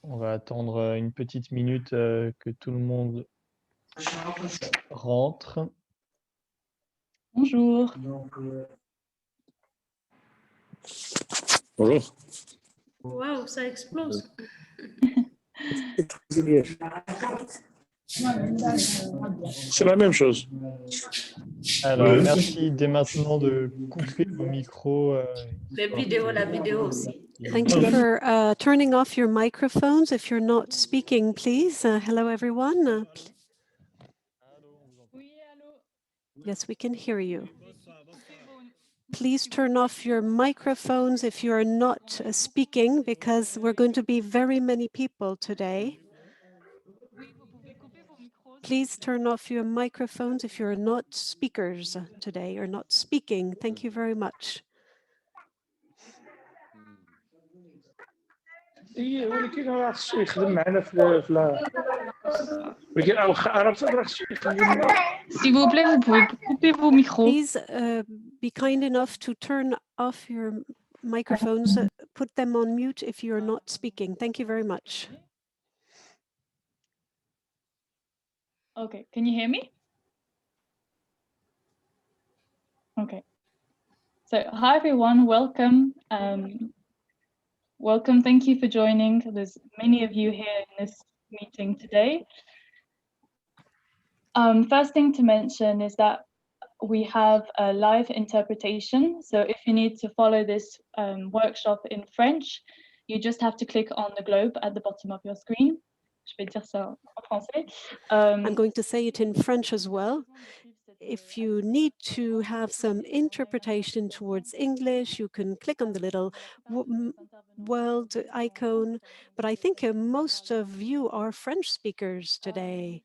On va attendre une petite minute que tout le monde rentre. Bonjour. Bonjour. Waouh, ça explose. C'est la même chose. Alors, merci dès maintenant de couper vos micros. Les vidéos, la vidéo aussi. Thank you for turning off your microphones if you're not speaking, please. Hello, everyone. Yes, we can hear you. Please turn off your microphones if you are not speaking, because we're going to be very many people today. Please turn off your microphones if you're not speakers today or not speaking. Thank you very much. S'il vous plaît, vous pouvez couper vos micros. Please be kind enough to turn off your microphones, put them on mute if you're not speaking. Thank you very much. Okay, can you hear me? Okay. So, hi everyone, welcome. Welcome, thank you for joining. There's many of you here in this meeting today. First thing to mention is that we have a live interpretation. So if you need to follow this workshop in French, you just have to click on the globe at the bottom of your screen. Je vais dire ça en français. I'm going to say it in French as well. If you need to have some interpretation towards English, you can click on the little world icon. But I think most of you are French speakers today.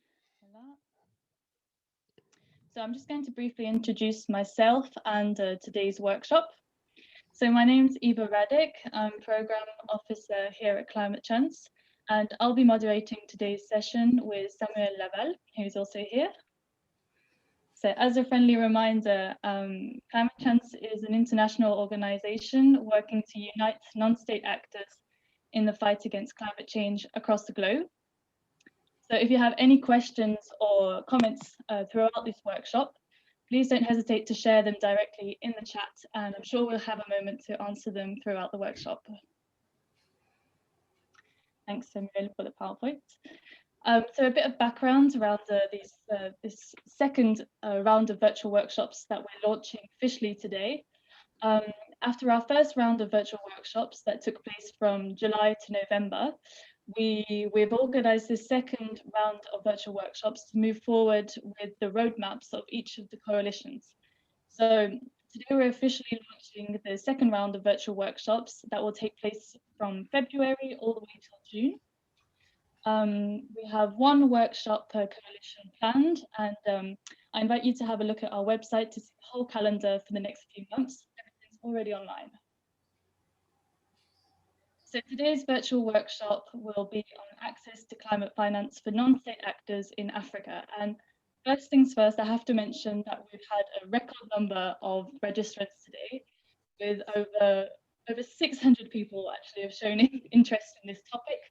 So I'm just going to briefly introduce myself and today's workshop. So my name's Eva Radek. I'm Programme Officer here at Climate Chance, and I'll be moderating today's session with Samuel Laval, who's also here. So as a friendly reminder, Climate Chance is an international organization working to unite non-state actors in the fight against climate change across the globe. So if you have any questions or comments throughout this workshop, please don't hesitate to share them directly in the chat, and I'm sure we'll have a moment to answer them throughout the workshop. Thanks, Samuel, for the PowerPoint. So a bit of background around this second round of virtual workshops that we're launching officially today. After our first round of virtual workshops that took place from July to November, we've organized this second round of virtual workshops to move forward with the roadmaps of each of the coalitions. So today we're officially launching the second round of virtual workshops that will take place from February all the way till June. We have one workshop per coalition planned, and I invite you to have a look at our website to see the whole calendar for the next few months. Everything's already online. So today's virtual workshop will be on access to climate finance for non-state actors in Africa. And first things first, I have to mention that we've had a record number of registrants today, with over 600 people actually have shown interest in this topic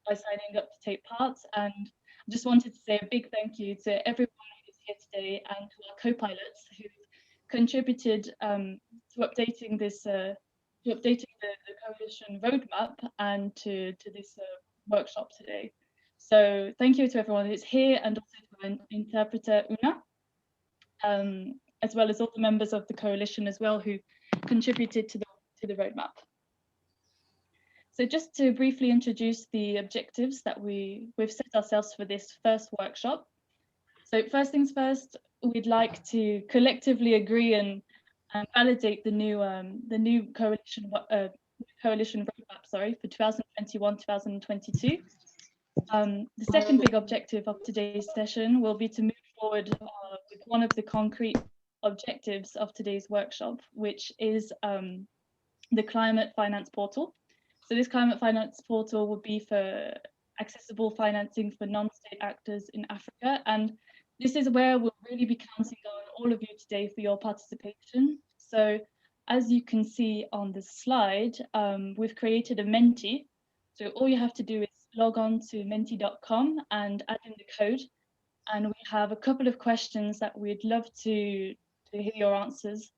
by signing up to take part. And I just wanted to say a big thank you to everyone who's here today and to our co-pilots who've contributed to updating this the coalition roadmap and to this workshop today. So thank you to everyone who's here, and also to our interpreter Una, as well as all the members of the coalition as well who contributed to the roadmap. So just to briefly introduce the objectives that we've set ourselves for this first workshop. So first things first, we'd like to collectively agree and validate the new coalition roadmap, for 2021-2022. The second big objective of today's session will be to move forward with one of the concrete objectives of today's workshop, which is the climate finance portal. So this climate finance portal will be for accessible financing for non-state actors in Africa, and this is where we'll really be counting on all of you today for your participation. So as you can see on the slide, we've created a Menti, So all you have to do is log on to menti.com and add in the code. And we have a couple of questions that we'd love to hear your answers.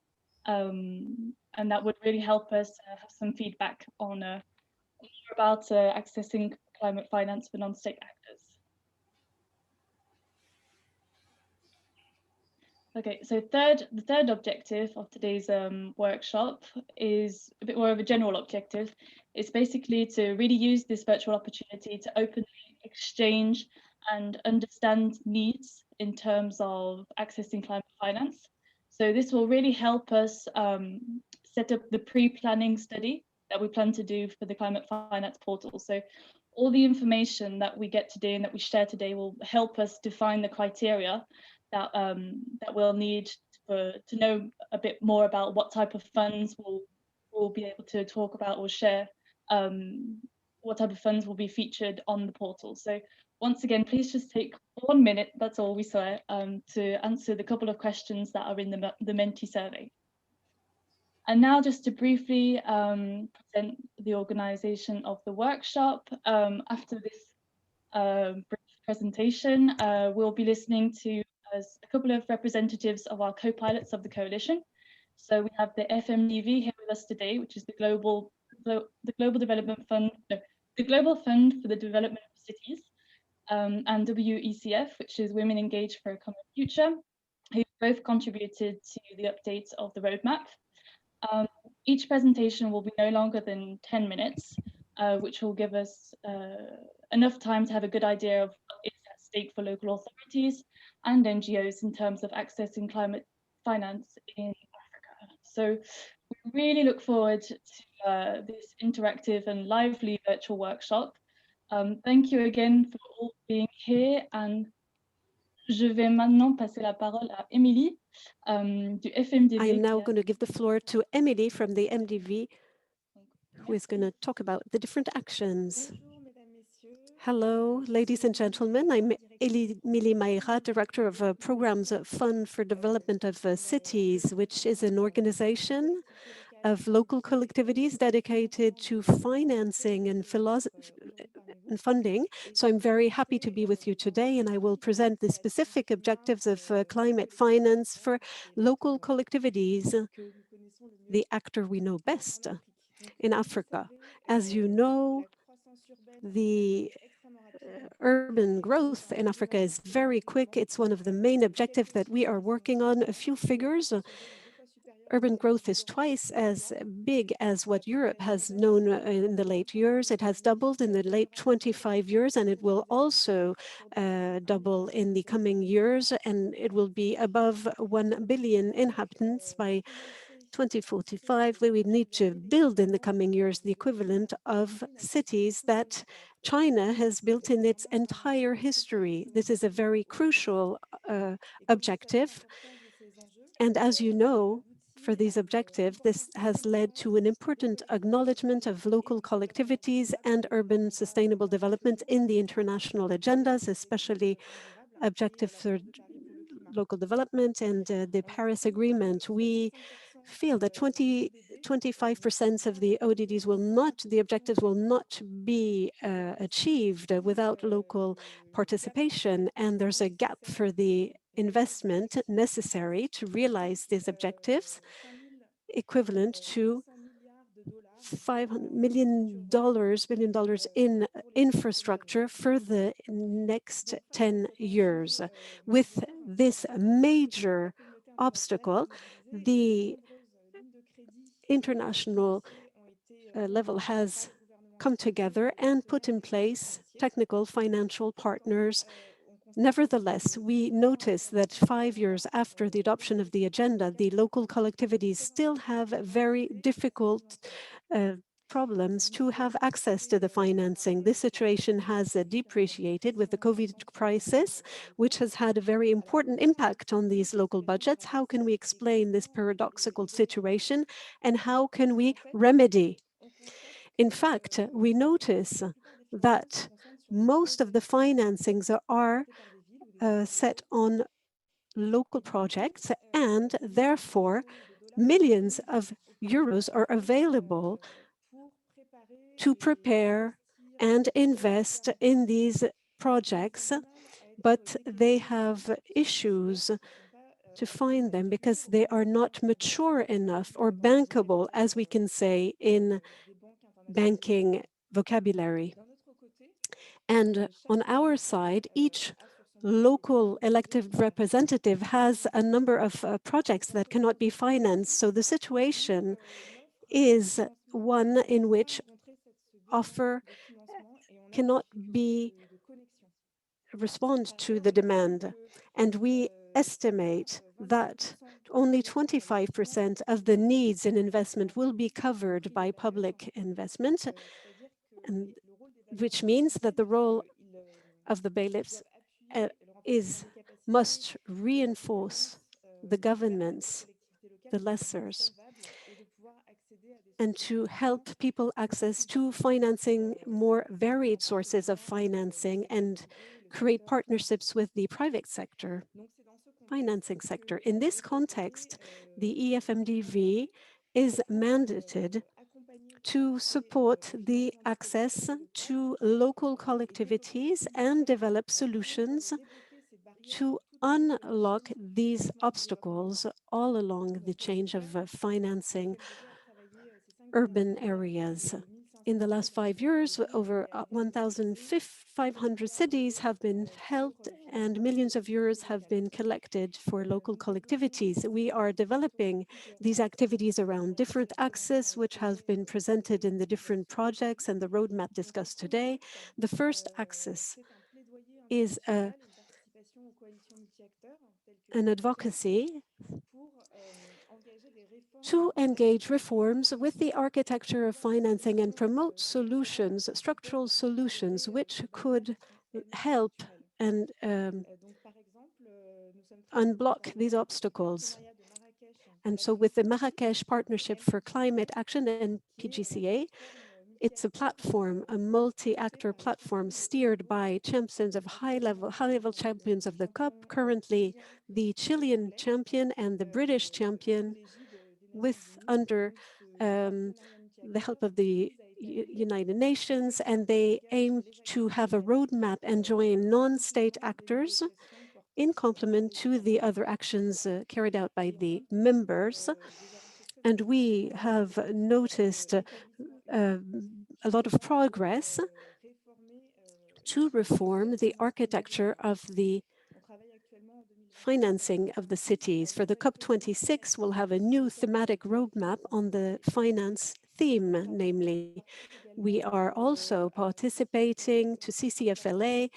And that would really help us have some feedback on more about accessing climate finance for non-state actors. Okay, so the third objective of today's workshop is a bit more of a general objective. It's basically to really use this virtual opportunity to openly exchange and understand needs in terms of accessing climate finance. So this will really help us set up the pre-planning study that we plan to do for the climate finance portal. So all the information that we get today and that we share today will help us define the criteria that we'll need to know a bit more about what type of funds we'll be able to talk about or share, what type of funds will be featured on the portal. So once again, please just take 1 minute, that's all we swear, to answer the couple of questions that are in the Menti survey. And now just to briefly present the organisation of the workshop. After this brief presentation, we'll be listening to a couple of representatives of our co-pilots of the coalition. So we have the FMDV here with us today, which is the Global Development Fund, no, the Global Fund for the Development of Cities, and WECF, which is Women Engaged for a Common Future, who both contributed to the update of the roadmap. Each presentation will be no longer than 10 minutes, which will give us enough time to have a good idea of what is at stake for local authorities and NGOs in terms of accessing climate finance in Africa. So we really look forward to this interactive and lively virtual workshop. Thank you again for all being here, and je vais maintenant passer la parole à Emilie du FMDV. I am now going to give the floor to Emilie from the MDV, who is going to talk about the different actions. Hello, ladies and gentlemen. I'm Emilie Maehara, Director of Programmes Fund for Development of Cities, which is an organization of local collectivities dedicated to financing and funding. So I'm very happy to be with you today, and I will present the specific objectives of climate finance for local collectivities, the actor we know best in Africa. As you know, the urban growth in Africa is very quick. It's one of the main objectives that we are working on. A few figures. Urban growth is twice as big as what Europe has known in the late years. It has doubled in the late 25 years, and it will also double in the coming years, and it will be above 1 billion inhabitants by 2045. We would need to build in the coming years the equivalent of cities that China has built in its entire history. This is a very crucial objective. And as you know, for these objectives, this has led to an important acknowledgement of local collectivities and urban sustainable development in the international agendas, especially objective for local development and the Paris Agreement. We feel that 25% of the ODDs will not, the objectives will not be achieved without local participation, and there's a gap for the investment necessary to realize these objectives, equivalent to $500 million in infrastructure for the next 10 years. With this major obstacle, the international level has come together and put in place technical financial partners. Nevertheless, we notice that 5 years after the adoption of the agenda, the local collectivities still have very difficult problems to have access to the financing. This situation has depreciated with the COVID crisis, which has had a very important impact on these local budgets. How can we explain this paradoxical situation, and how can we remedy? In fact, we notice that most of the financings are set on local projects, and therefore millions of euros are available to prepare and invest in these projects, but they have issues to find them because they are not mature enough or bankable, as we can say in banking vocabulary. And on our side, each local elected representative has a number of projects that cannot be financed. So the situation is one in which offer cannot be respond to the demand. And we estimate that only 25% of the needs in investment will be covered by public investment, and which means that the role of the bailiffs must reinforce the governments, the lessors, and to help people access to financing more varied sources of financing and create partnerships with the private sector, financing sector. In this context, the EFMDV is mandated to support the access to local collectivities and develop solutions to unlock these obstacles all along the chain of financing urban areas. In the last 5 years, over 1,500 cities have been helped and millions of euros have been collected for local collectivities. We are developing these activities around different axes, which have been presented in the different projects and the roadmap discussed today. The first axis is an advocacy to engage reforms with the architecture of financing and promote solutions, structural solutions, which could help and unblock these obstacles. And so with the Marrakesh Partnership for Climate Action and PGCA, it's a platform, a multi-actor platform steered by champions of high-level champions of the COP, currently the Chilean champion and the British champion, under the help of the United Nations, and they aim to have a roadmap and join non-state actors in complement to the other actions carried out by the members. And we have noticed a lot of progress to reform the architecture of the financing of the cities. For the COP26, we'll have a new thematic roadmap on the finance theme, namely. We are also participating to CCFLA,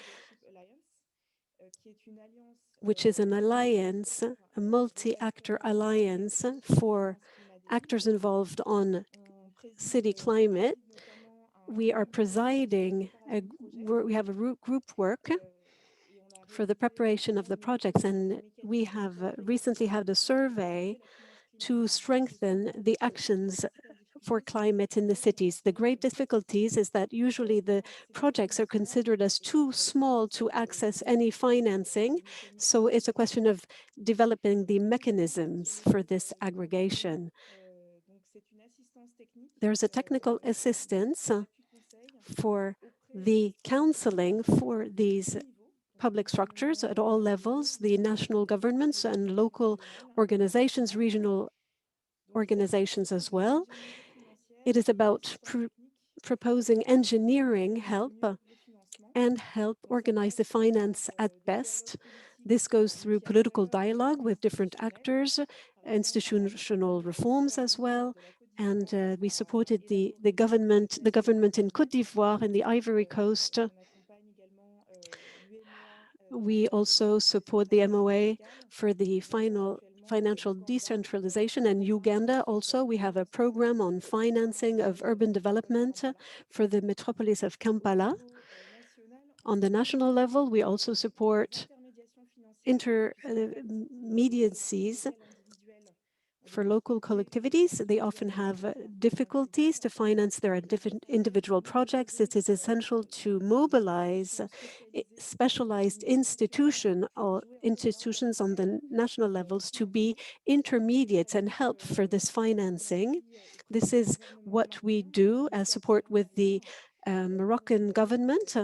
which is an alliance, a multi-actor alliance for actors involved on city climate. We are presiding, we have a group work for the preparation of the projects, and we have recently had a survey to strengthen the actions for climate in the cities. The great difficulties is that usually the projects are considered as too small to access any financing. So it's a question of developing the mechanisms for this aggregation. There's a technical assistance for the counseling for these public structures at all levels, the national governments and local organizations, regional organizations as well. It is about proposing engineering help and help organize the finance at best. This goes through political dialogue with different actors, institutional reforms as well. And we supported the government in Côte d'Ivoire and the Ivory Coast. We also support the MOA for the financial decentralization, and Uganda also. We have a program on financing of urban development for the metropolis of Kampala. On the national level, we also support intermediacies for local collectivities. They often have difficulties to finance their individual projects. It is essential to mobilize specialized institutions on the national levels to be intermediates and help for this financing. This is what we do as support with the Moroccan government.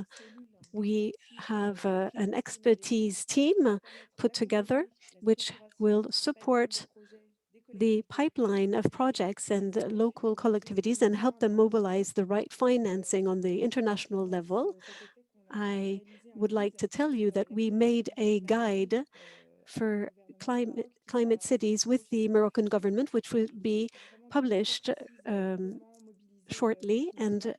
We have an expertise team put together, which will support the pipeline of projects and local collectivities and help them mobilize the right financing on the international level. I would like to tell you that we made a guide for climate cities with the Moroccan government, which will be published shortly. And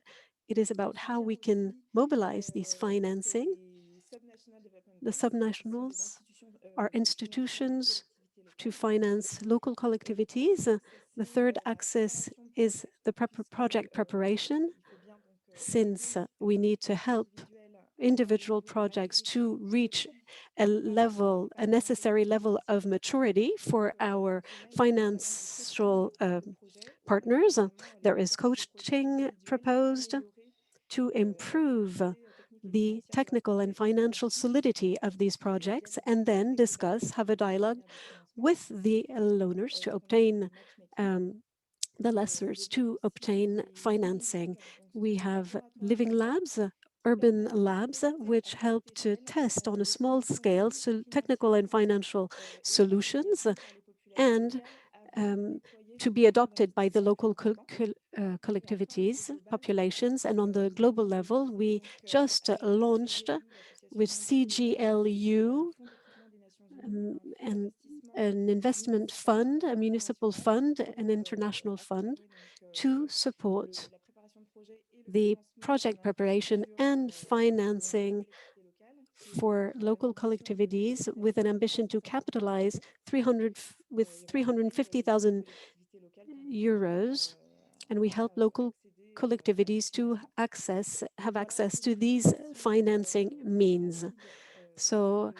it is about how we can mobilize these financing. The subnationals are institutions to finance local collectivities. The third axis is the project preparation, since we need to help individual projects to reach a necessary level of maturity for our financial partners. There is coaching proposed to improve the technical and financial solidity of these projects, and then have a dialogue with the loaners to obtain the lessors to obtain financing. We have living labs, urban labs, which help to test on a small scale technical and financial solutions, and to be adopted by the local collectivities, populations. And on the global level, we just launched with CGLU and an investment fund, a municipal fund, an international fund, to support the project preparation and financing for local collectivities, with an ambition to capitalize 350,000 euros. And we help local collectivities to have access to these financing means. So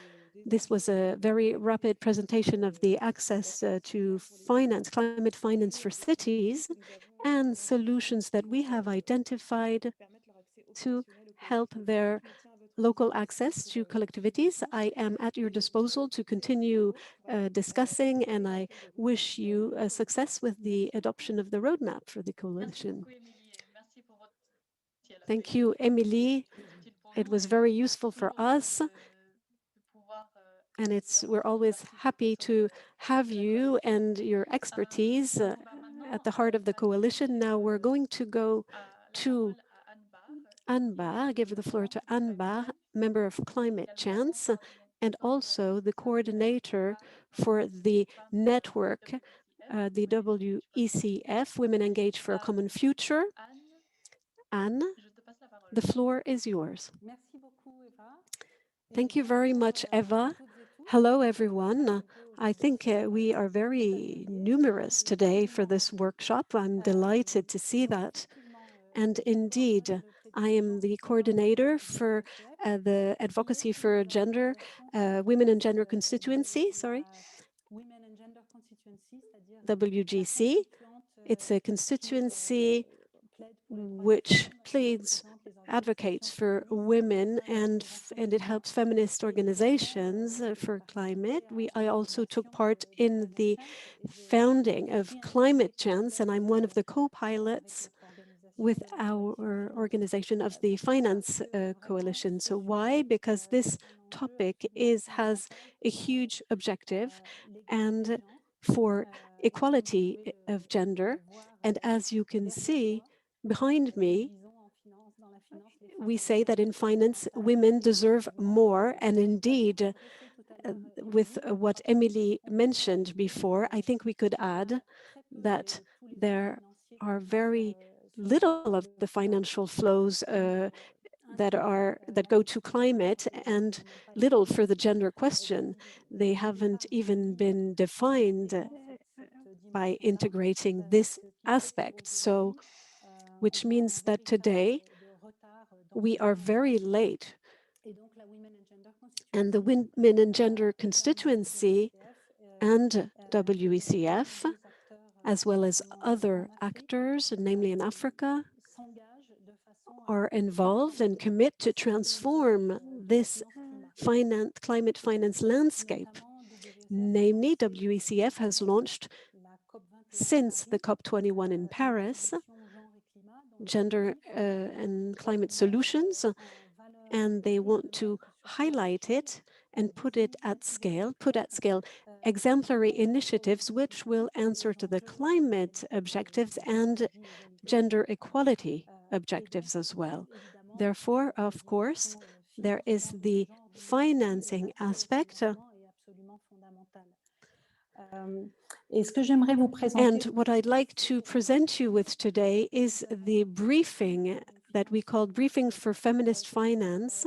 this was a very rapid presentation of the access to climate finance for cities, and solutions that we have identified to help their local access to collectivities. I am at your disposal to continue discussing, and I wish you success with the adoption of the roadmap for the coalition. Thank you, Emilie. It was very useful for us, and we're always happy to have you and your expertise at the heart of the coalition. Now we're going to go to Anne-Barre, give the floor to Anne-Barre, member of Climate Chance, and also the coordinator for the network, the WECF, Women Engaged for a Common Future. Anne, the floor is yours. Thank you very much, Eva. Hello, everyone. I think we are very numerous today for this workshop. I'm delighted to see that. And indeed, I am the coordinator for the Advocacy for Gender, Women and Gender Constituency, WGC. It's a constituency which advocates for women, and it helps feminist organizations for climate. I also took part in the founding of Climate Chance, and I'm one of the co-pilots with our organization of the Finance Coalition. So why? Because this topic has a huge objective, and for equality of gender. And as you can see behind me, we say that in finance, women deserve more. And indeed, with what Emilie mentioned before, I think we could add that there are very little of the financial flows that go to climate, and little for the gender question. They haven't even been defined by integrating this aspect. So, which means that today we are very late. And the Women and Gender Constituency and WECF, as well as other actors, namely in Africa, are involved and commit to transform this climate finance landscape. Namely, WECF has launched, since the COP21 in Paris, gender and climate solutions, and they want to highlight it and put at scale exemplary initiatives which will answer to the climate objectives and gender equality objectives as well. Therefore, of course, there is the financing aspect. And what I'd like to present you with today is the briefing that we called Briefing for Feminist Finance,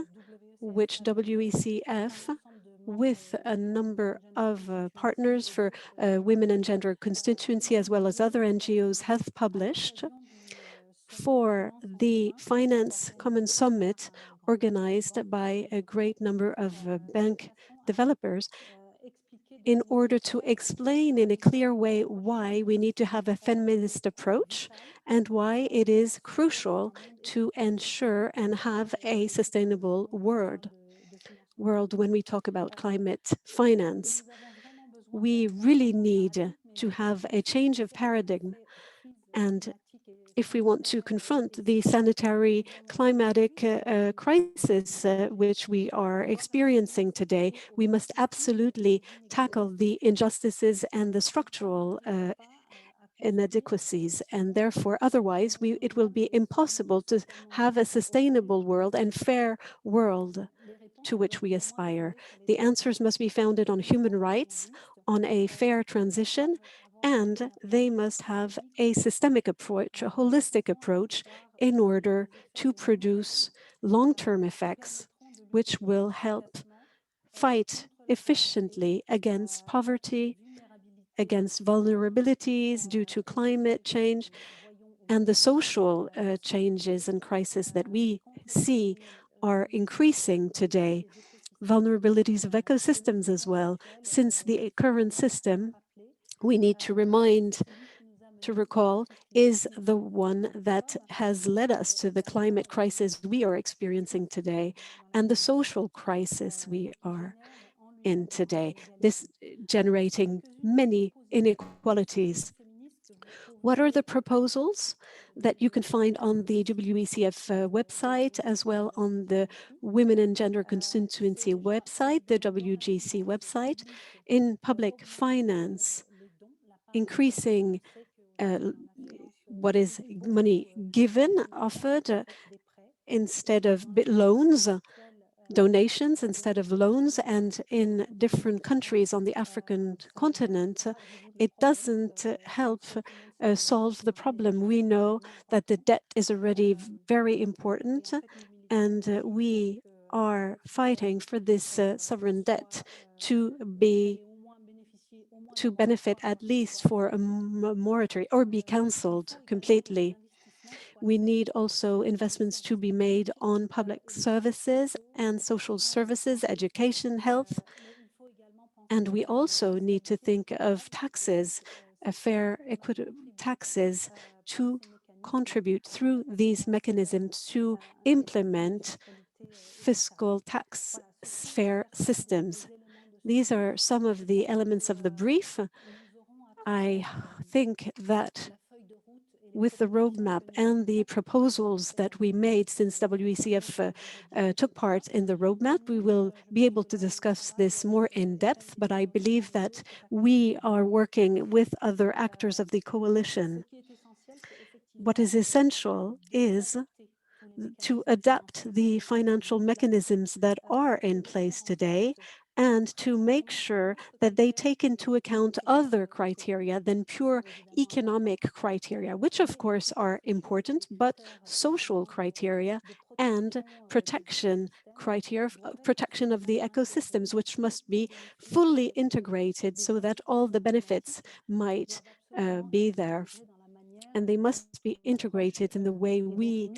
which WECF, with a number of partners for women and gender constituency, as well as other NGOs, has published for the Finance Common Summit organized by a great number of bank developers, in order to explain in a clear way why we need to have a feminist approach and why it is crucial to ensure and have a sustainable world when we talk about climate finance. We really need to have a change of paradigm, and if we want to confront the sanitary climatic crisis which we are experiencing today, we must absolutely tackle the injustices and the structural inadequacies, and therefore otherwise it will be impossible to have a sustainable world and fair world to which we aspire. The answers must be founded on human rights, on a fair transition, and they must have a systemic approach, a holistic approach, in order to produce long-term effects which will help fight efficiently against poverty, against vulnerabilities due to climate change, and the social changes and crises that we see are increasing today. Vulnerabilities of ecosystems as well. Since the current system, we need to recall, is the one that has led us to the climate crisis we are experiencing today and the social crisis we are in today, this generating many inequalities. What are the proposals that you can find on the WECF website, as well on the Women and Gender Constituency website, the WGC website? In public finance, increasing what is money given, offered, instead of loans, donations instead of loans, and in different countries on the African continent, it doesn't help solve the problem. We know that the debt is already very important, and we are fighting for this sovereign debt to benefit at least for a moratorium or be cancelled completely. We need also investments to be made on public services and social services, education, health. And we also need to think of taxes, fair, equitable taxes, to contribute through these mechanisms to implement fiscal tax fair systems. These are some of the elements of the brief. I think that with the roadmap and the proposals that we made since WECF took part in the roadmap, we will be able to discuss this more in depth, but I believe that we are working with other actors of the coalition. What is essential is to adapt the financial mechanisms that are in place today and to make sure that they take into account other criteria than pure economic criteria, which of course are important, but social criteria and protection criteria, protection of the ecosystems, which must be fully integrated so that all the benefits might be there. And they must be integrated in the way we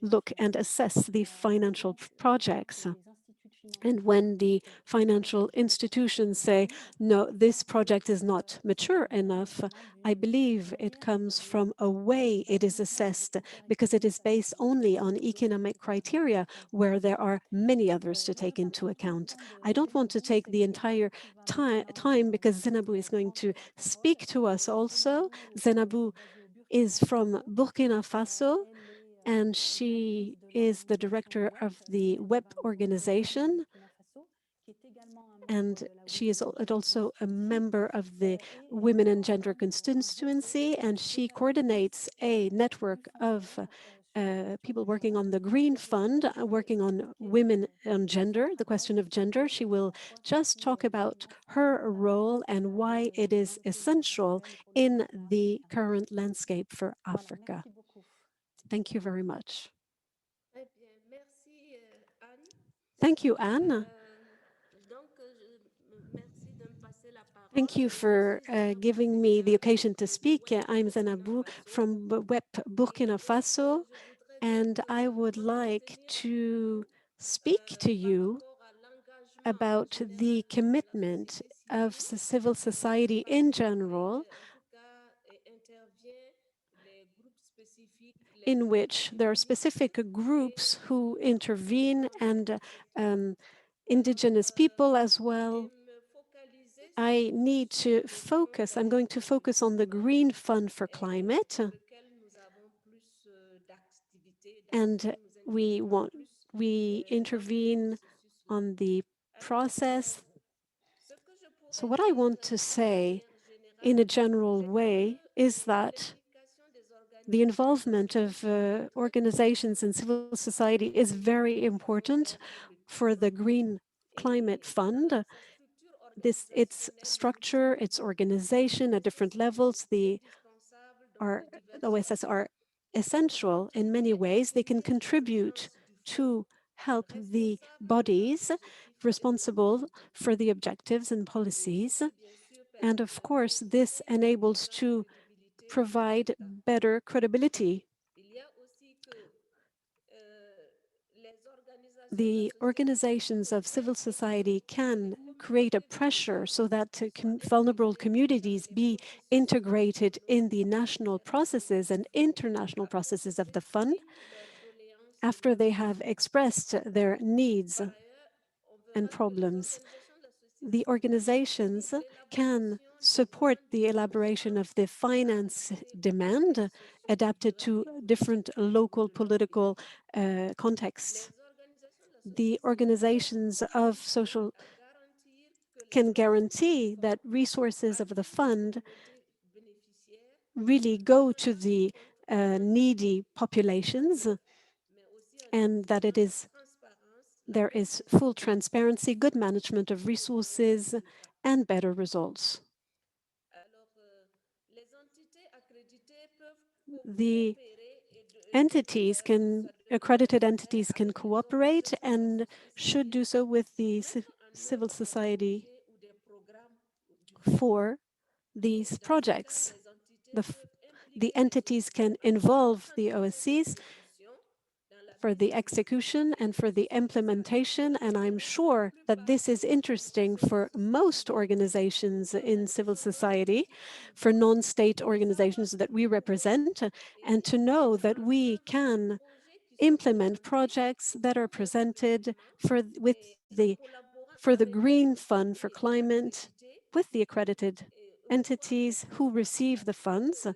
look and assess the financial projects. And when the financial institutions say, no, this project is not mature enough, I believe it comes from a way it is assessed, because it is based only on economic criteria where there are many others to take into account. I don't want to take the entire time because Zenabou is going to speak to us also. Zenabou is from Burkina Faso, and she is the director of the WEP organization, and she is also a member of the Women and Gender Constituency, and she coordinates a network of people working on the Green Fund, working on women and gender, the question of gender. She will just talk about her role and why it is essential in the current landscape for Africa. Thank you very much. Thank you, Anne. Thank you for giving me the occasion to speak. I'm Zenabou from WEP Burkina Faso, and I would like to speak to you about the commitment of civil society in general, in which there are specific groups who intervene, and indigenous people as well. I need to focus, I'm going to focus on the Green Fund for Climate, and we intervene on the process. So what I want to say in a general way is that the involvement of organizations in civil society is very important for the Green Climate Fund. Its structure, its organization at different levels, the OSS are essential in many ways. They can contribute to help the bodies responsible for the objectives and policies. And of course, this enables to provide better credibility. The organizations of civil society can create a pressure so that vulnerable communities be integrated in the national processes and international processes of the fund after they have expressed their needs and problems. The organizations can support the elaboration of the finance demand adapted to different local political contexts. The organizations of social can guarantee that resources of the fund really go to the needy populations, and that there is full transparency, good management of resources, and better results. The accredited entities can cooperate and should do so with the civil society for these projects. The entities can involve the OSCs for the execution and for the implementation, and I'm sure that this is interesting for most organizations in civil society, for non-state organizations that we represent, and to know that we can implement projects that are presented for the Green Fund for Climate with the accredited entities who receive the funds,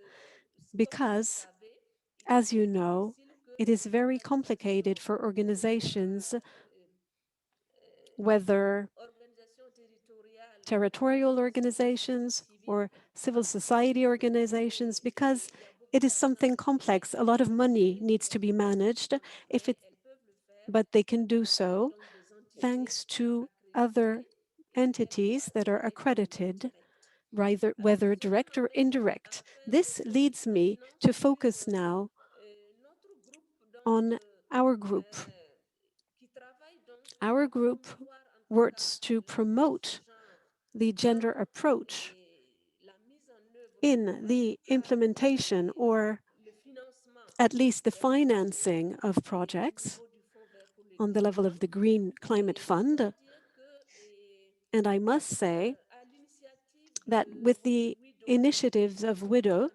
because, as you know, it is very complicated for organizations, whether territorial organizations or civil society organizations, because it is something complex. A lot of money needs to be managed, but they can do so thanks to other entities that are accredited, whether direct or indirect. This leads me to focus now on our group. Our group works to promote the gender approach in the implementation, or at least the financing of projects on the level of the Green Climate Fund. And I must say that with the initiatives of WIDOW,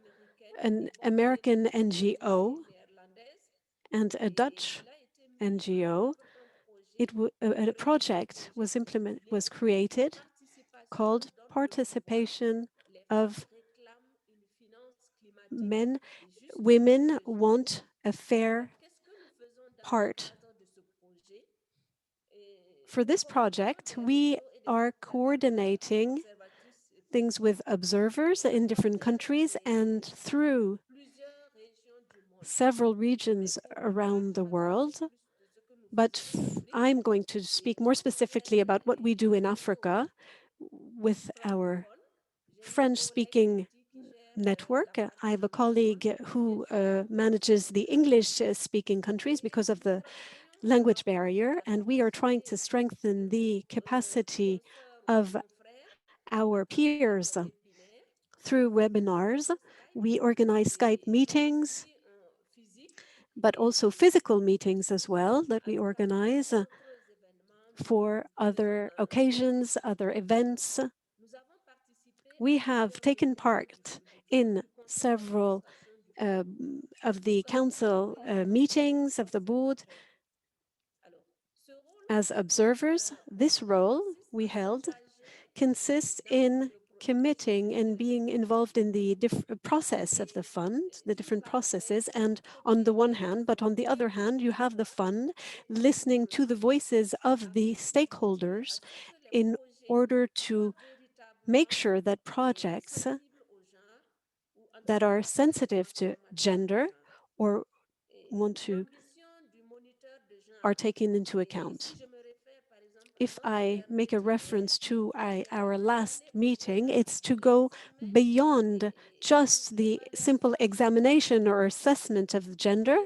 an American NGO, and a Dutch NGO, a project was created called Participation of Men women want a fair part. For this project, we are coordinating things with observers in different countries and through several regions around the world. But I'm going to speak more specifically about what we do in Africa with our French-speaking network. I have a colleague who manages the English-speaking countries because of the language barrier, and we are trying to strengthen the capacity of our peers through webinars. We organize Skype meetings, but also physical meetings as well that we organize for other occasions, other events. We have taken part in several of the council meetings of the board as observers. This role we held consists in committing and being involved in the process of the fund, the different processes, and on the one hand, but on the other hand, you have the fund listening to the voices of the stakeholders in order to make sure that projects that are sensitive to gender or are taken into account. If I make a reference to our last meeting, it's to go beyond just the simple examination or assessment of gender,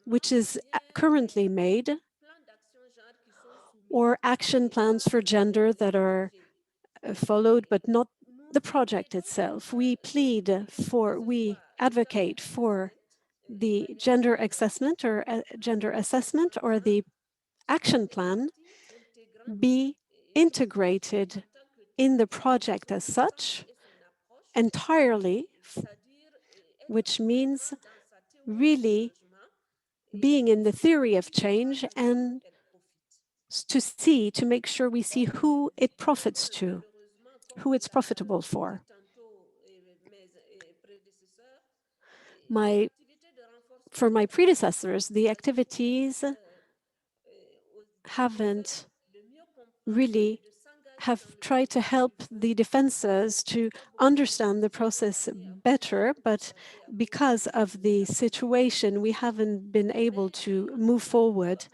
which is currently made, or action plans for gender that are followed, but not the project itself. We advocate for the gender assessment or the action plan be integrated in the project as such entirely, which means really being in the theory of change and to make sure we see who it profits to, who it's profitable for. For my predecessors, the activities have tried to help the defenders to understand the process better, but because of the situation, we haven't been able to move forward.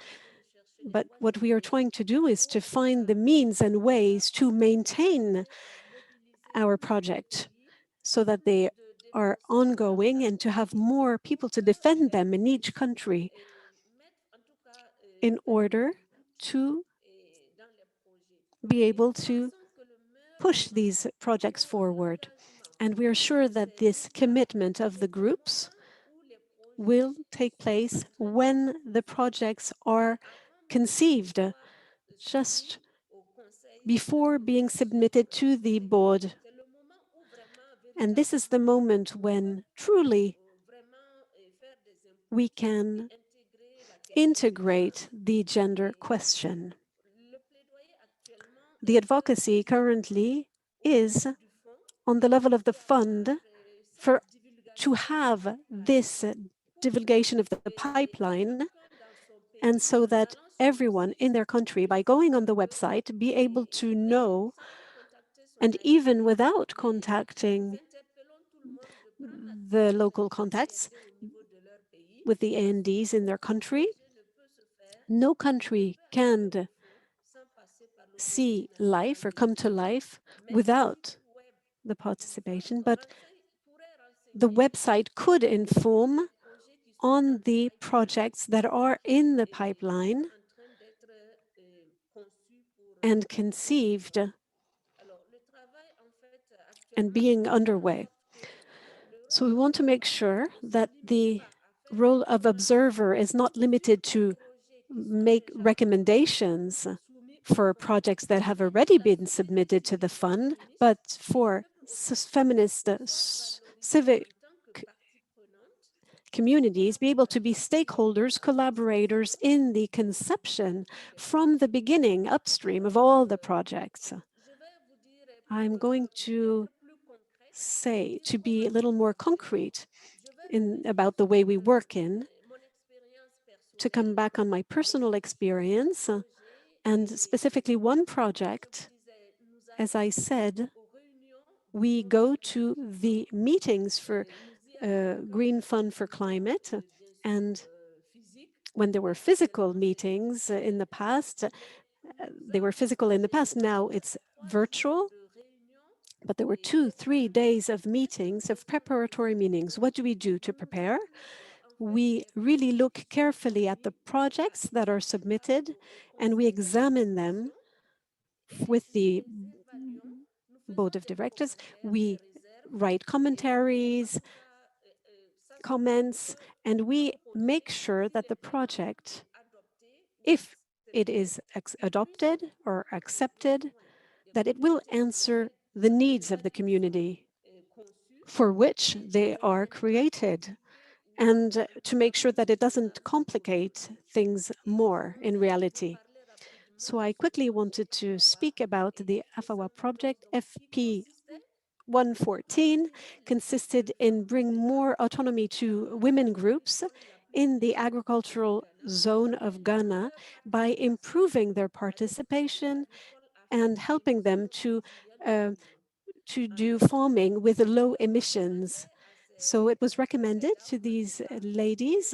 But what we are trying to do is to find the means and ways to maintain our project so that they are ongoing and to have more people to defend them in each country in order to be able to push these projects forward. And we are sure that this commitment of the groups will take place when the projects are conceived, just before being submitted to the board. And this is the moment when truly we can integrate the gender question. The advocacy currently is on the level of the fund to have this divulgation of the pipeline, and so that everyone in their country, by going on the website, be able to know, and even without contacting the local contacts with the ANDs in their country, no country can see life or come to life without the participation, but the website could inform on the projects that are in the pipeline and conceived and being underway. So we want to make sure that the role of observer is not limited to make recommendations for projects that have already been submitted to the fund, but for feminist civic communities be able to be stakeholders, collaborators in the conception from the beginning upstream of all the projects. I'm going to be a little more concrete. about the way we work in. To come back on my personal experience, and specifically one project, as I said, we go to the meetings for Green Fund for Climate, and when there were physical meetings in the past, they were physical in the past, now it's virtual, but there were 2-3 days of meetings, of preparatory meetings. What do we do to prepare? We really look carefully at the projects that are submitted, and we examine them with the board of directors. We write commentaries, comments, and we make sure that the project, if it is adopted or accepted, that it will answer the needs of the community for which they are created, and to make sure that it doesn't complicate things more in reality. So I quickly wanted to speak about the AFAWA project. FP 114 consisted in bringing more autonomy to women groups in the agricultural zone of Ghana by improving their participation and helping them to do farming with low emissions. So it was recommended to these ladies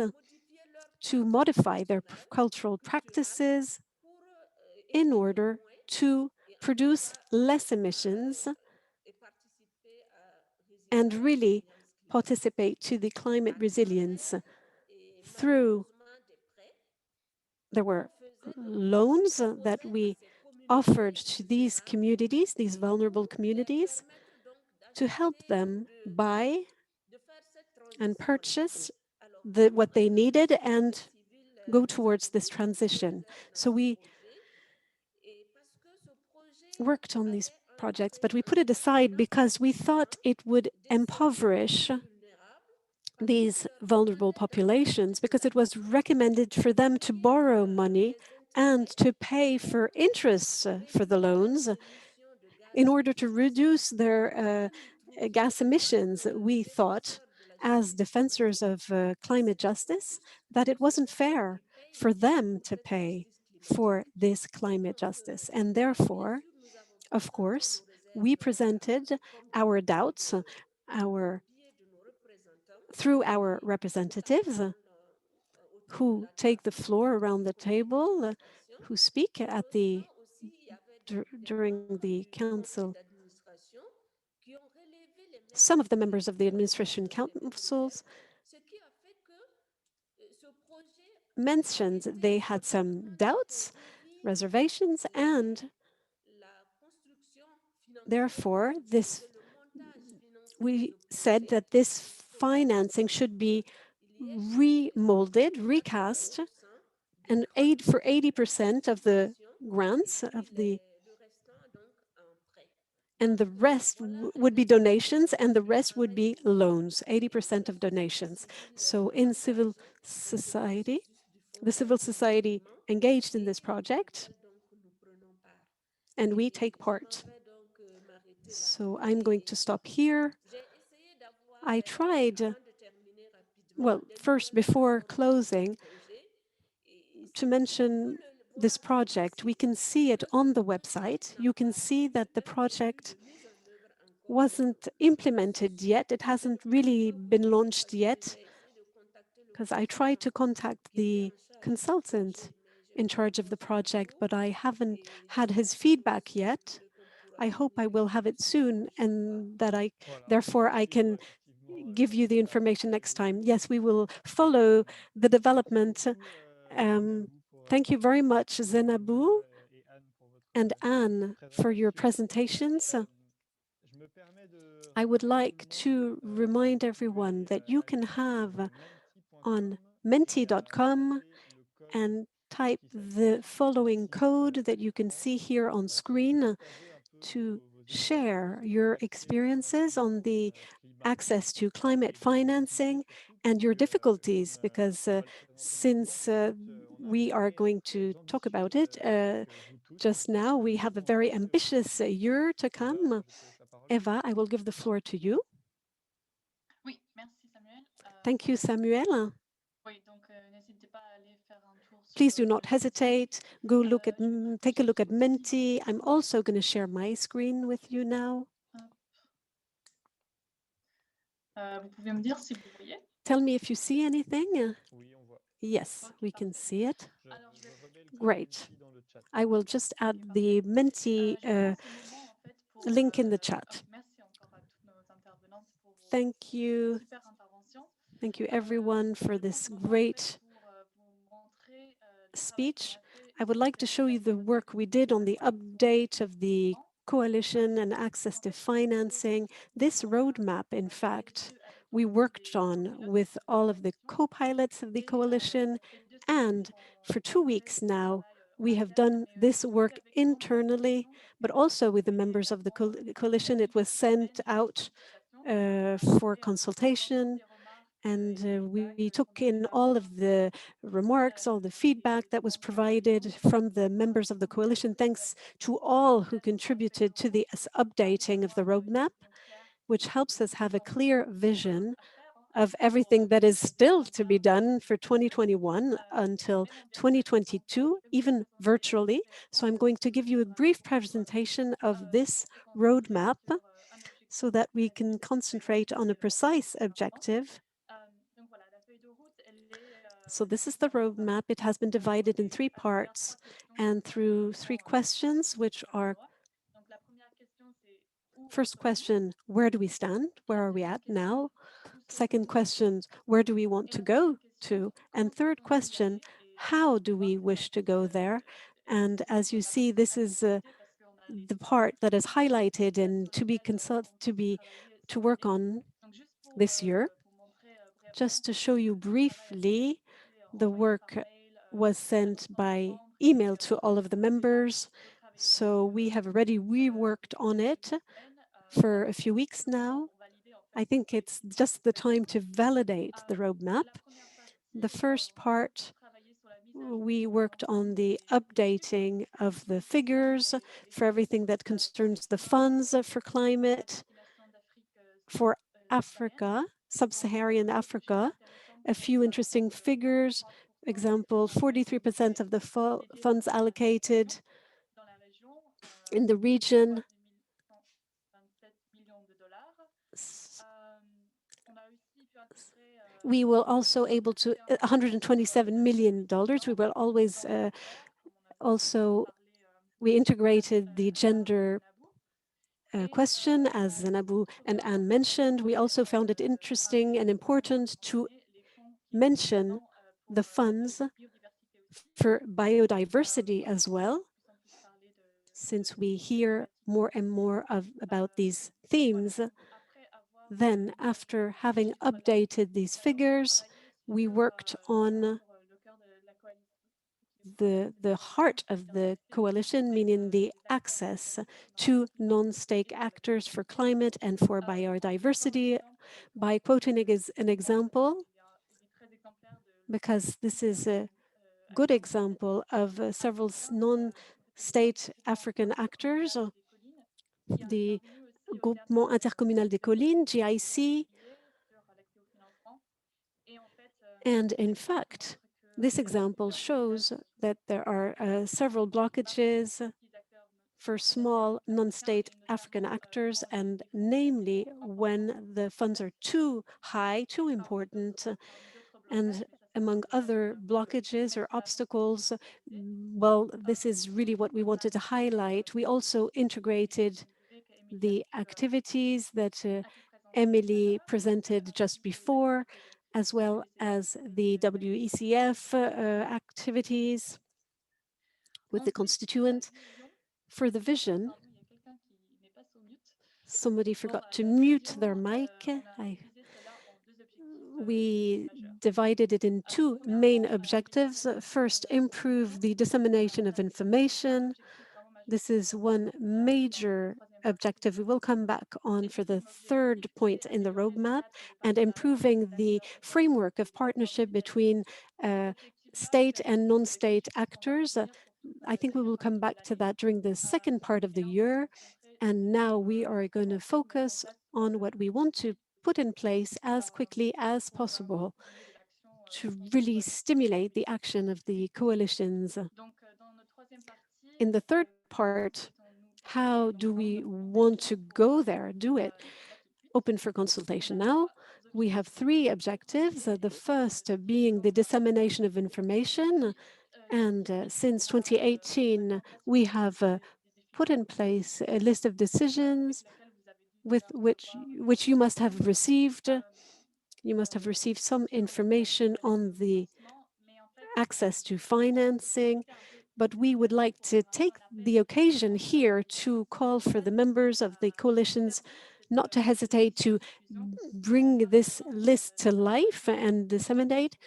to modify their cultural practices in order to produce less emissions and really participate to the climate resilience through, there were loans that we offered to these communities, these vulnerable communities, to help them buy and purchase what they needed and go towards this transition. So we worked on these projects, but we put it aside because we thought it would impoverish these vulnerable populations, because it was recommended for them to borrow money and to pay for interest for the loans in order to reduce their gas emissions. We thought, as defenders of climate justice, that it wasn't fair for them to pay for this climate justice. And therefore, of course, we presented our doubts, through our representatives who take the floor around the table, who speak at during the council. Some of the members of the administration councils mentioned they had some doubts, reservations, and therefore we said that this financing should be remolded, recast, and aid for 80% of the grants and the rest would be donations, and the rest would be loans, 80% of donations. So in civil society, the civil society engaged in this project, and we take part. So I'm going to stop here. I tried, well, first, before closing, to mention this project. We can see it on the website. You can see that the project wasn't implemented yet. It hasn't really been launched yet, because I tried to contact the consultant in charge of the project, but I haven't had his feedback yet. I hope I will have it soon, and that therefore I can give you the information next time. Yes, we will follow the development. Thank you very much, Zenabou and Anne, for your presentations. I would like to remind everyone that you can have on menti.com and type the following code that you can see here on screen to share your experiences on the access to climate financing and your difficulties, because since we are going to talk about it just now, we have a very ambitious year to come. Eva, I will give the floor to you. Thank you, Samuel. Oui, donc n'hésitez pas à aller faire un tour sur Please do le not site. hesitate. Go look at, take a look at Menti. Menti. I'm also going to share my screen with you now. Vous pouvez me dire si vous voyez? Tell me if you see anything. Oui, on voit. Yes, we can see it. Alors, je vais remets le Great. Collectivity dans le chat. I will just add the Menti je prends ce moment en fait pour link in the chat. merci encore à toutes nos intervenantes pour vos Thank you. super interventions. Thank you, everyone, for this great speech. I would like to show you the work we did on the update of the coalition and access to financing. This roadmap, in fact, we worked on with all of the co-pilots of the coalition, and for 2 weeks now, we have done this work internally, but also with the members of the coalition. It was sent out for consultation, and we took in all of the remarks, all the feedback that was provided from the members of the coalition. Thanks to all who contributed to the updating of the roadmap, which helps us have a clear vision of everything that is still to be done for 2021 until 2022, even virtually. So I'm going to give you a brief presentation of this roadmap so that we can concentrate on a precise objective. So this is the roadmap. It has been divided in 3 parts and through 3 questions, which are: first question, where do we stand? Where are we at now? Second question, where do we want to go to? And third question, how do we wish to go there? And as you see, this is the part that is highlighted and to work on this year. Just to show you briefly, the work was sent by email to all of the members. So we have already reworked on it for a few weeks now. I think it's just the time to validate the roadmap. The first part, we worked on the updating of the figures for everything that concerns the funds for climate for Africa, sub-Saharan Africa. A few interesting figures. Example, 43% of the funds allocated in the region. We will also able to $127 million. We will always we integrated the gender question, as Zenabou and Anne mentioned. We also found it interesting and important to mention the funds for biodiversity as well, since we hear more and more about these themes. Then, after having updated these figures, we worked on the heart of the coalition, meaning the access to non-state actors for climate and for biodiversity, by quoting an example, because this is a good example of several non-state African actors, the Groupement Intercommunal des Collines, GIC. And in fact, this example shows that there are several blockages for small non-state African actors, and namely when the funds are too high, too important, and among other blockages or obstacles. Well, this is really what we wanted to highlight. We also integrated the activities that Emilie presented just before, as well as the WECF activities with the constituent. For the vision, somebody forgot to mute their mic. We divided it in 2 main objectives. First, improve the dissemination of information. This is one major objective we will come back on for the 3rd point in the roadmap, and improving the framework of partnership between state and non-state actors. I think we will come back to that during the 2nd part of the year. And now we are going to focus on what we want to put in place as quickly as possible to really stimulate the action of the coalitions. In the third part, how do we want to go there, do it? Open for consultation now. We have three objectives. The first being the dissemination of information. And since 2018, we have put in place a list of decisions with which you must have received. You must have received some information on the access to financing, but we would like to take the occasion here to call for the members of the coalitions not to hesitate to bring this list to life and disseminate,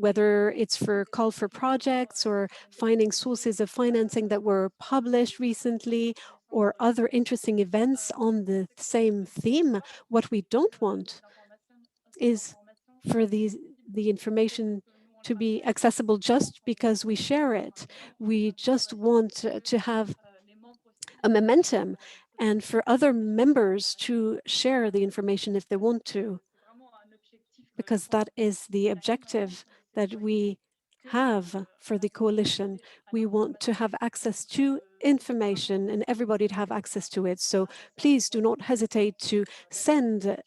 whether it's for call for projects or finding sources of financing that were published recently or other interesting events on the same theme. What we don't want is for the information to be accessible just because we share it. We just want to have a momentum and for other members to share the information if they want to, because that is the objective that we have for the coalition. We want to have access to information and everybody to have access to it. So please do not hesitate to send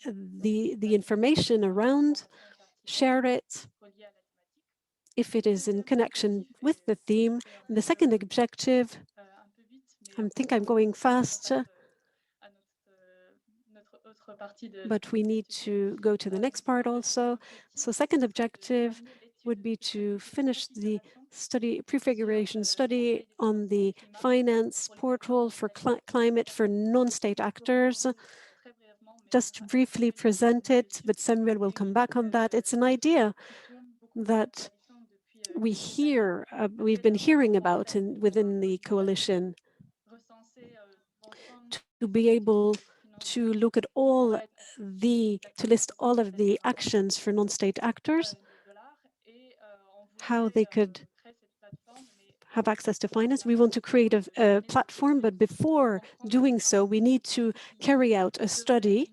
the information around, share it if it is in connection with the theme. And the second objective, I think I'm going fast, but we need to go to the next part also. So second objective would be to finish the study, prefiguration study on the finance portal for climate for non-state actors. Just briefly present it, but Samuel will come back on that. It's an idea that we've been hearing about within the coalition, to be able to look at to list all of the actions for non-state actors, how they could have access to finance. We want to create a platform, but before doing so, we need to carry out a study,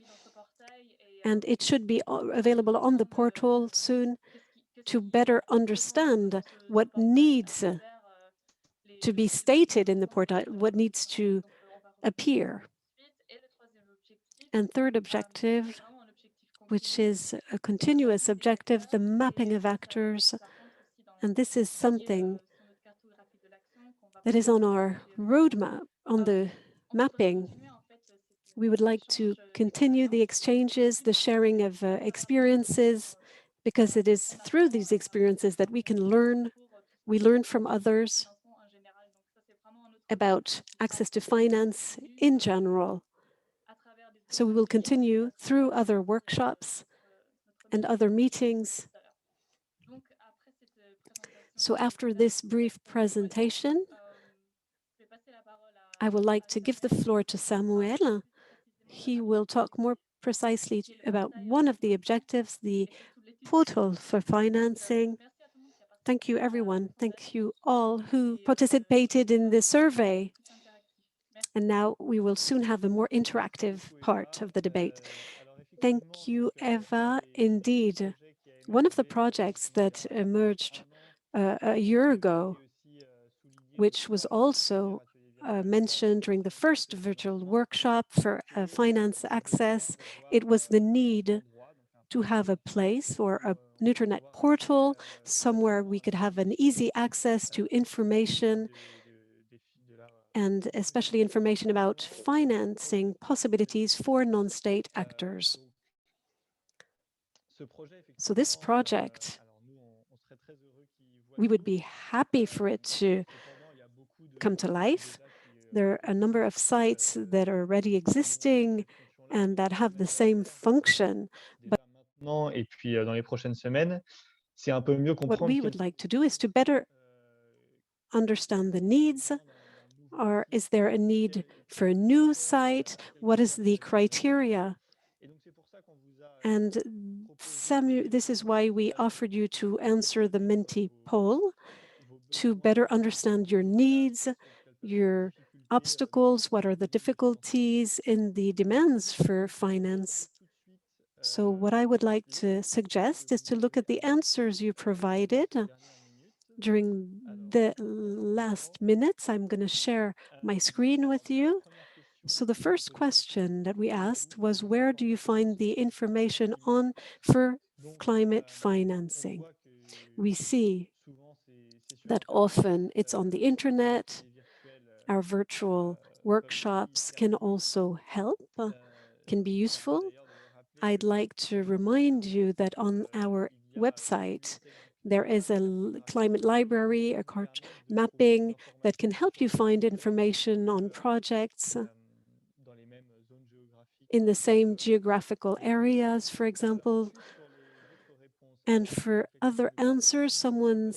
and it should be available on the portal soon to better understand what needs to be stated in the portal, what needs to appear. And third objective, which is a continuous objective, the mapping of actors. And this is something that is on our roadmap, on the mapping. We would like to continue the exchanges, the sharing of experiences, because it is through these experiences that we can learn. We learn from others about access to finance in general. So we will continue through other workshops and other meetings. So after this brief presentation, I would like to give the floor to Samuel. He will talk more precisely about one of the objectives, the portal for financing. Thank you, everyone. Thank you all who participated in the survey. And now we will soon have a more interactive part of the debate. Thank you, Eva. Indeed, one of the projects that emerged a year ago, which was also mentioned during the first virtual workshop for finance access, it was the need to have a place or an internet portal, somewhere we could have an easy access to information, and especially information about financing possibilities for non-state actors. So this project, we would be happy for it to come to life. There are a number of sites that are already existing and that have the same function. But what we would like to do is to better understand the needs. Or is there a need for a new site? What is the criteria? And Samuel, this is why we offered you to answer the Menti poll, to better understand your needs, your obstacles, what are the difficulties in the demands for finance. So what I would like to suggest is to look at the answers you provided during the last minutes. I'm going to share my screen with you. So the first question that we asked was, where do you find the information on for climate financing? We see that often it's on the internet. Our virtual workshops can also help, can be useful. I'd like to remind you that on our website, there is a climate library, a mapping that can help you find information on projects in the same geographical areas, for example. And for other answers, someone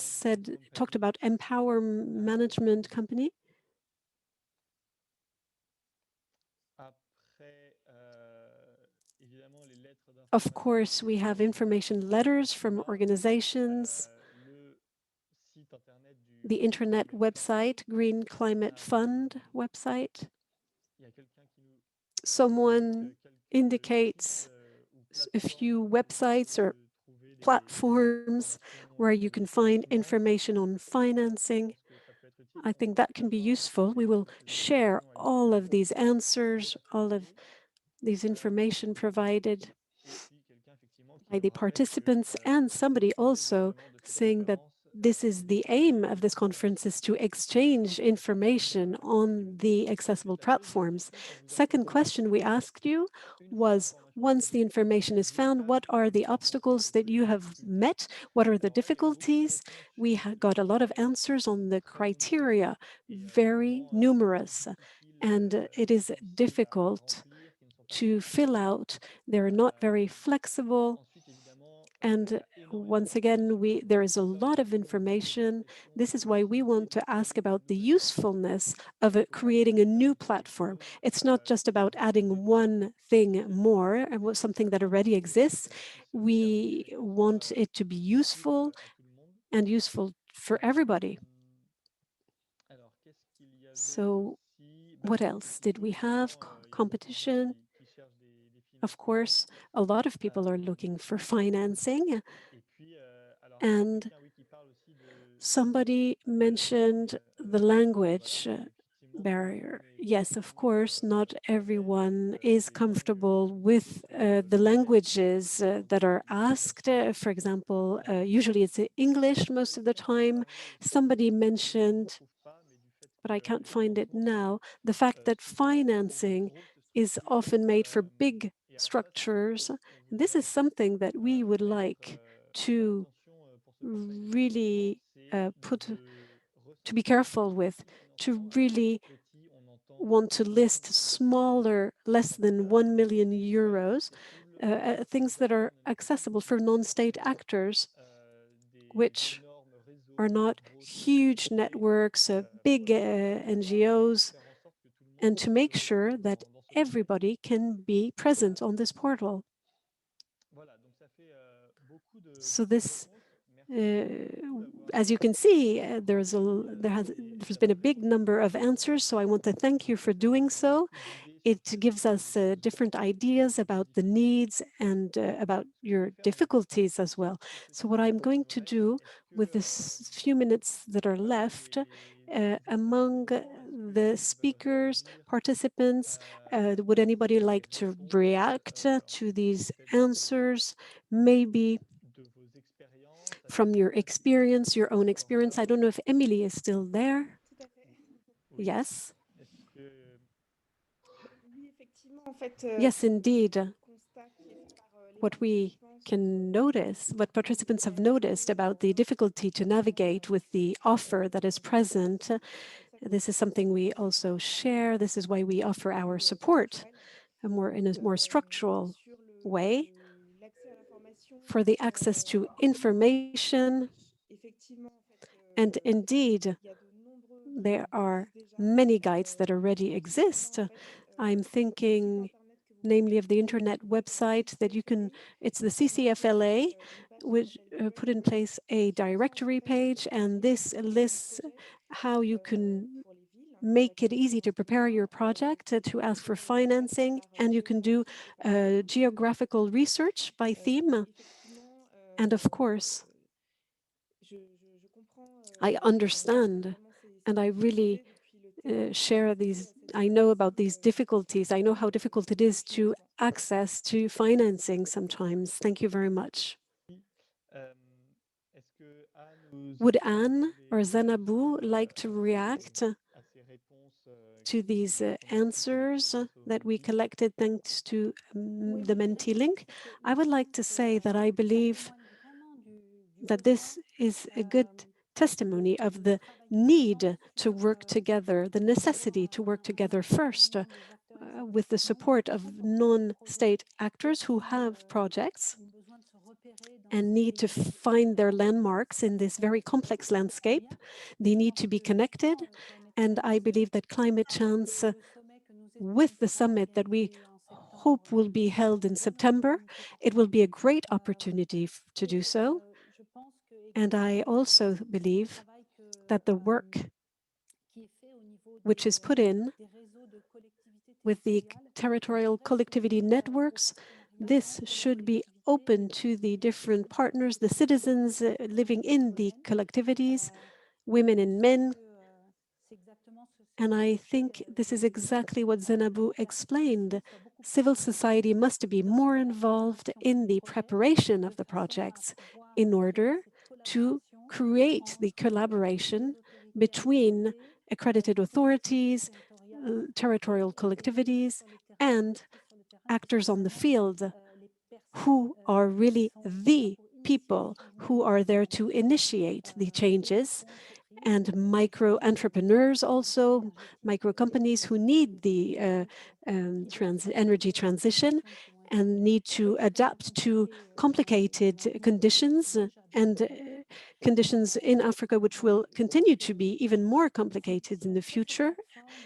talked about Empower Management Company. Of course, we have information letters from organizations, the internet website, Green Climate Fund website. Someone indicates a few websites or platforms where you can find information on financing. I think that can be useful. We will share all of these answers, all of these information provided by the participants, and somebody also saying that this is the aim of this conference, is to exchange information on the accessible platforms. Second question we asked you was, once the information is found, what are the obstacles that you have met? What are the difficulties? We got a lot of answers on the criteria, very numerous, and it is difficult to fill out. They're not very flexible. And once again, there is a lot of information. This is why we want to ask about the usefulness of creating a new platform. It's not just about adding one thing more and something that already exists. We want it to be useful and useful for everybody. So what else did we have? Competition. Of course, a lot of people are looking for financing. And somebody mentioned the language barrier. Yes, of course, not everyone is comfortable with the languages that are asked. For example, usually it's English most of the time. Somebody mentioned, but I can't find it now, the fact that financing is often made for big structures. This is something that we would like to really to be careful with, to really want to list smaller, less than 1 million euros, things that are accessible for non-state actors, which are not huge networks, big NGOs, and to make sure that everybody can be present on this portal. So this, as you can see, there's been a big number of answers, so I want to thank you for doing so. It gives us different ideas about the needs and about your difficulties as well. So what I'm going to do with this few minutes that are left, among the speakers, participants, would anybody like to react to these answers? Maybe from your experience, your own experience. I don't know if Emilie is still there. Yes. Yes, indeed. What we can notice, what participants have noticed about the difficulty to navigate with the offer that is present, this is something we also share. This is why we offer our support in a more structural way for the access to information. And indeed, there are many guides that already exist. I'm thinking namely of the internet website that you can, it's the CCFLA, which put in place a directory page, and this lists how you can make it easy to prepare your project, to ask for financing, and you can do geographical research by theme. And of course, I understand, and I really share these, I know about these difficulties. I know how difficult it is to access to financing sometimes. Thank you very much. Would Anne or Zenabou like to react to these answers that we collected thanks to the Menti link? I would like to say that I believe that this is a good testimony of the need to work together, the necessity to work together first with the support of non-state actors who have projects and need to find their landmarks in this very complex landscape. They need to be connected. And I believe that climate change, with the summit that we hope will be held in September, it will be a great opportunity to do so. And I also believe that the work which is put in with the territorial collectivity networks, this should be open to the different partners, the citizens living in the collectivities, women and men. And I think this is exactly what Zenabou explained. Civil society must be more involved in the preparation of the projects in order to create the collaboration between accredited authorities, territorial collectivities, and actors on the field who are really the people who are there to initiate the changes, and micro entrepreneurs also, micro companies who need the energy transition and need to adapt to complicated conditions and conditions in Africa, which will continue to be even more complicated in the future,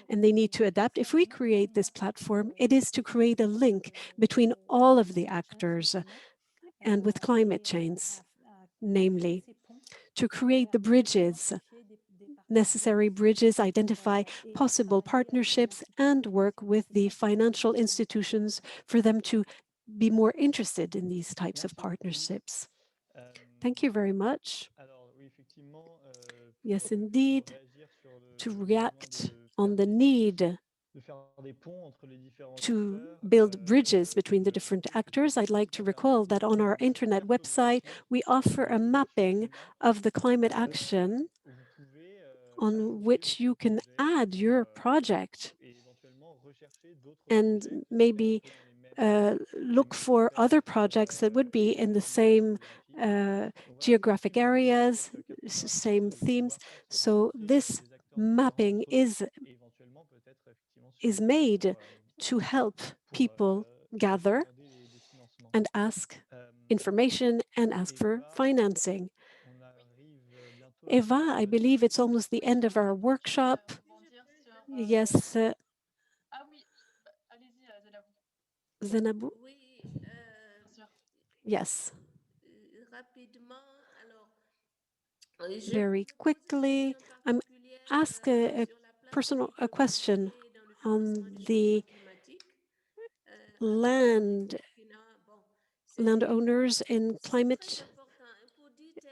and they need to adapt. If we create this platform, it is to create a link between all of the actors and with climate change, namely, to create the bridges, necessary bridges, identify possible partnerships, and work with the financial institutions for them to be more interested in these types of partnerships. Thank you very much. Yes, indeed, to react on the need to build bridges between the different actors, I'd like to recall that on our internet website, we offer a mapping of the climate action on which you can add your project and maybe look for other projects that would be in the same geographic areas, same themes. So this mapping is made to help people gather and ask information and ask for financing. Eva, I believe it's almost the end of our workshop. Yes, Zenabou? Yes. Very quickly, I'm asking a question on the landowners in climate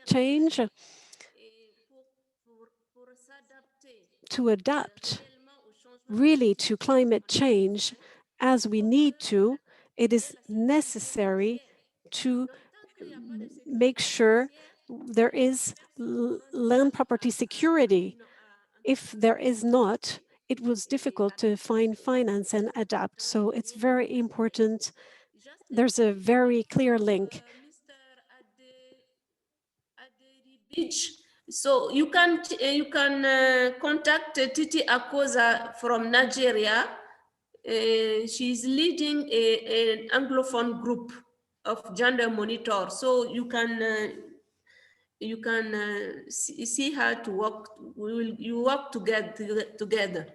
change to adapt really to climate change as we need to. It is necessary to make sure there is land property security. If there is not, it was difficult to find finance and adapt. So it's very important. There's a very clear link. So you can contact Titi Akosa from Nigeria. She's leading an Anglophone group of gender monitor. So you can see her to work. You work together.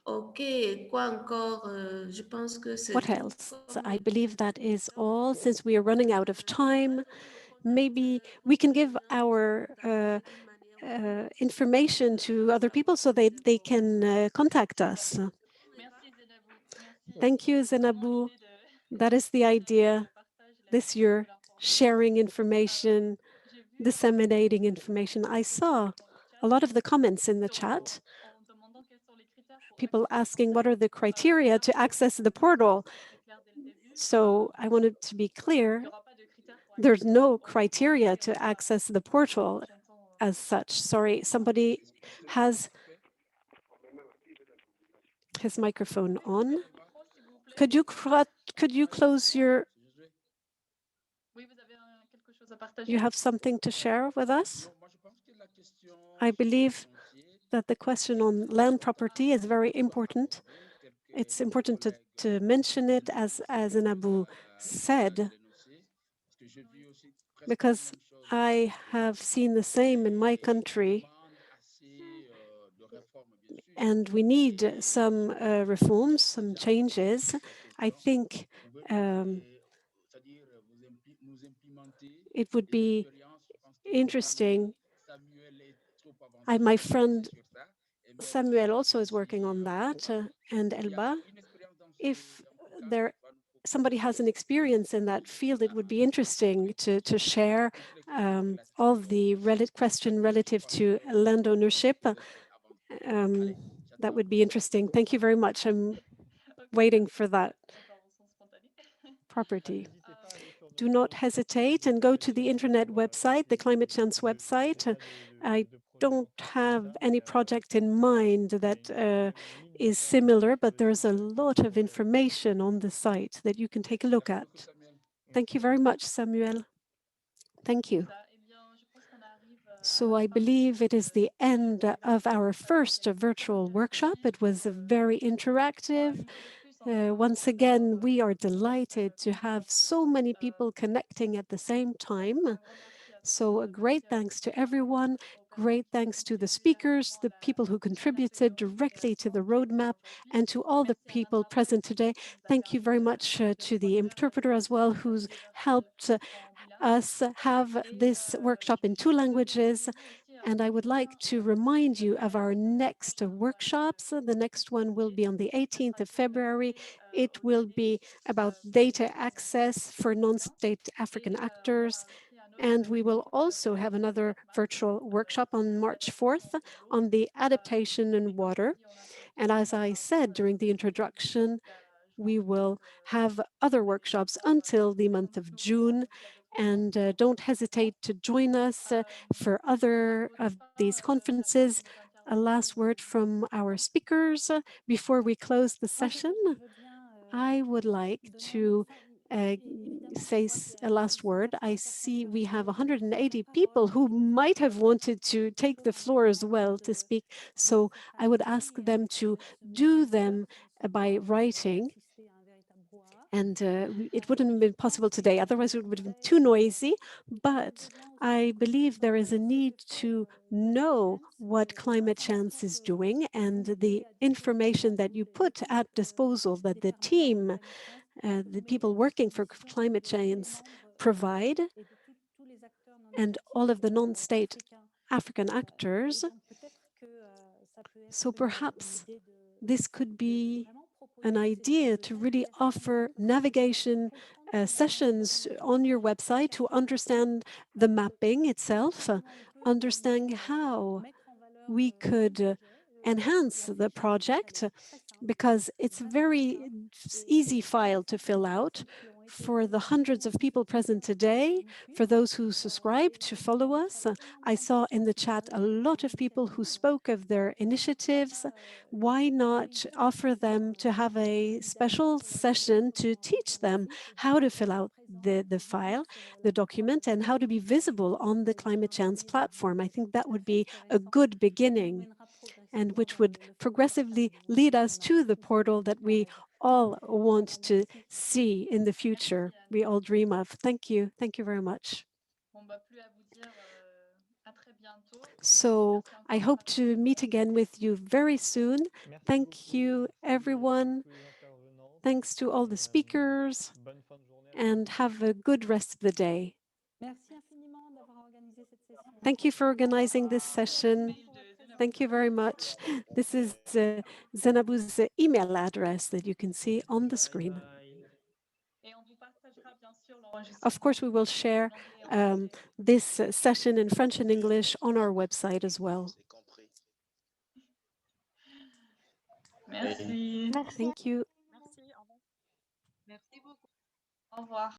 Okay, quoi encore? Je pense que c'est what else? I believe that is all. Since we are running out of time, maybe we can give our information to other people so they can contact us. Thank you, Zenabou. That is the idea this year, sharing information, disseminating information. I saw a lot of the comments in the chat, people asking what are the criteria to access the portal. So I wanted to be clear, there's no criteria to access the portal as such. Sorry, somebody has his microphone on. Could you close your... You have something to share with us? I believe that the question on land property is very important. It's important to mention it, as Zenabou said, because I have seen the same in my country, and we need some reforms, some changes. I think it would be interesting. My friend Samuel also is working on that, and Elba. If somebody has an experience in that field, it would be interesting to share all the question relative to land ownership. That would be interesting. Thank you very much. I'm waiting for that property. Do not hesitate and go to the internet website, the Climate Change website. I don't have any project in mind that is similar, but there's a lot of information on the site that you can take a look at. Thank you very much, Samuel. Thank you. So I believe it is the end of our first virtual workshop. It was very interactive. Once again, we are delighted to have so many people connecting at the same time. So a great thanks to everyone. Great thanks to the speakers, the people who contributed directly to the roadmap, and to all the people present today. Thank you very much to the interpreter as well, who's helped us have this workshop in 2 languages. And I would like to remind you of our next workshops. The next one will be on the 18th of February. It will be about data access for non-state African actors. And we will also have another virtual workshop on March 4th on the adaptation in water. And as I said during the introduction, we will have other workshops until the month of June. And don't hesitate to join us for other of these conferences. A last word from our speakers before we close the session. I would like to say a last word. I see we have 180 people who might have wanted to take the floor as well to speak. So I would ask them to do them by writing. And it wouldn't have been possible today, otherwise it would have been too noisy. But I believe there is a need to know what Climate Change is doing, and the information that you put at disposal that the team, the people working for climate change provide, and all of the non-state African actors. So perhaps this could be an idea to really offer navigation sessions on your website to understand the mapping itself, understand how we could enhance the project, because it's a very easy file to fill out for the hundreds of people present today, for those who subscribe to follow us. I saw in the chat a lot of people who spoke of their initiatives. Why not offer them to have a special session to teach them how to fill out the file, the document, and how to be visible on the Climate Change platform? I think that would be a good beginning, and which would progressively lead us to the portal that we all want to see in the future, we all dream of. Thank you. Thank you very much. So I hope to meet again with you very soon. Thank you, everyone. Thanks to all the speakers, and have a good rest of the day. Thank you for organizing this session. Thank you very much. This is Zenabou's email address that you can see on the screen. Of course, we will share this session in French and English on our website as well. Merci. Thank you. Au revoir.